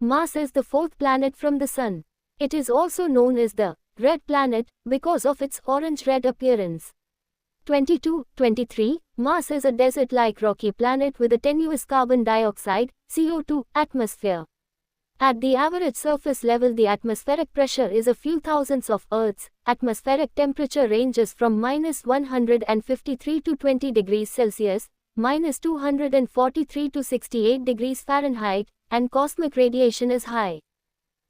Mars is the fourth planet from the Sun. It is also known as the red planet because of its orange-red appearance. 22-23, Mars is a desert-like rocky planet with a tenuous carbon dioxide (CO2) atmosphere. At the average surface level, the atmospheric pressure is a few thousandths of Earth's. Atmospheric temperature ranges from -153 to 20 degrees Celsius, -243 to 68 degrees Fahrenheit, and cosmic radiation is high.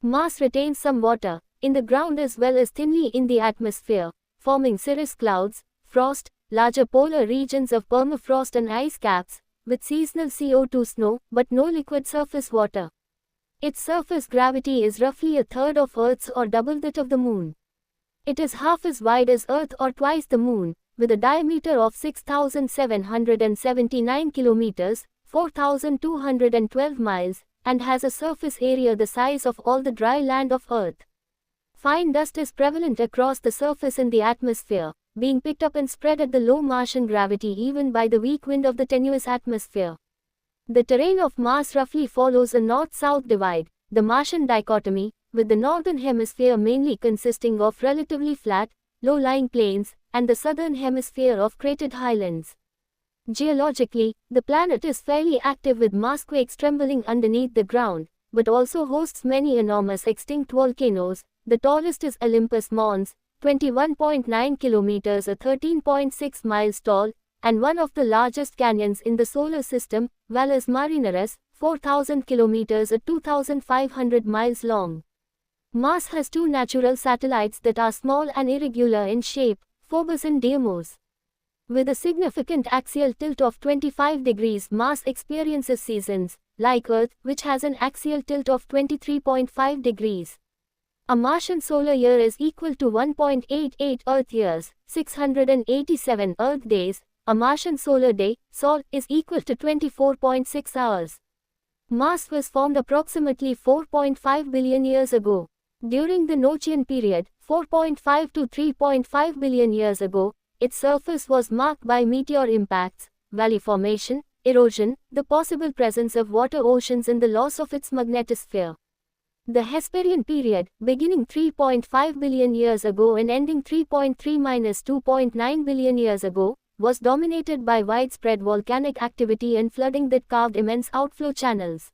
Mars retains some water in the ground as well as thinly in the atmosphere, forming cirrus clouds, frost, larger polar regions of permafrost and ice caps, with seasonal CO2 snow, but no liquid surface water. Its surface gravity is roughly a third of Earth's or double that of the Moon. It is half as wide as Earth or twice the Moon, with a diameter of 6,779 kilometers, 4,212 miles, and has a surface area the size of all the dry land of Earth. Fine dust is prevalent across the surface in the atmosphere, being picked up and spread at the low Martian gravity even by the weak wind of the tenuous atmosphere. The terrain of Mars roughly follows a north-south divide, the Martian dichotomy, with the northern hemisphere mainly consisting of relatively flat, low-lying plains, and the southern hemisphere of cratered highlands. Geologically, the planet is fairly active with Marsquakes trembling underneath the ground, but also hosts many enormous extinct volcanoes. The tallest is Olympus Mons, 21.9 kilometers or 13.6 miles tall, and one of the largest canyons in the solar system, Valles Marineris, 4,000 kilometers or 2,500 miles long. Mars has two natural satellites that are small and irregular in shape, Phobos and Deimos. With a significant axial tilt of 25 degrees, Mars experiences seasons, like Earth, which has an axial tilt of 23.5 degrees. A Martian solar year is equal to 1.88 Earth years, 687 Earth days. A Martian solar day, SOL, is equal to 24.6 hours. Mars was formed approximately 4.5 billion years ago. During the Nochian period, 4.5 to 3.5 billion years ago, its surface was marked by meteor impacts, valley formation, erosion, the possible presence of water oceans and the loss of its magnetosphere. The Hesperian period, beginning 3.5 billion years ago and ending 3.3–2.9 billion years ago, was dominated by widespread volcanic activity and flooding that carved immense outflow channels.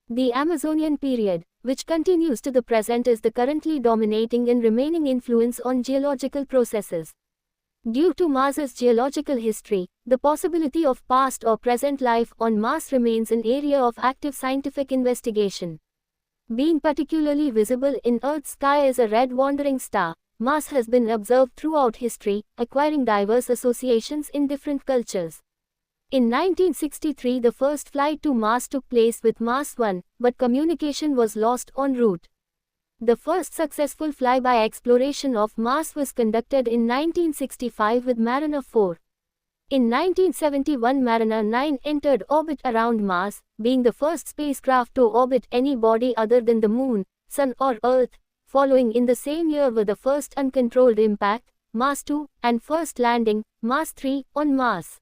The Amazonian period, which continues to the present, is the currently dominating and remaining influence on geological processes. Due to Mars's geological history, the possibility of past or present life on Mars remains an area of active scientific investigation. Being particularly visible in Earth's sky as a red wandering star, Mars has been observed throughout history, acquiring diverse associations in different cultures. In 1963, the first flight to Mars took place with Mars 1, but communication was lost en route. The first successful flyby exploration of Mars was conducted in 1965 with Mariner 4. In 1971, Mariner 9 entered orbit around Mars, being the first spacecraft to orbit any body other than the Moon, Sun or Earth. Following in the same year were the first uncontrolled impact, Mars 2, and first landing, Mars 3, on Mars.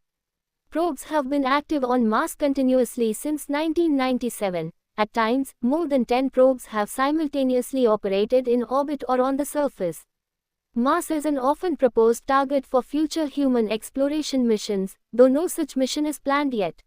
Probes have been active on Mars continuously since 1997. At times, more than 10 probes have simultaneously operated in orbit or on the surface. Mars is an often proposed target for future human exploration missions, though no such mission is planned yet.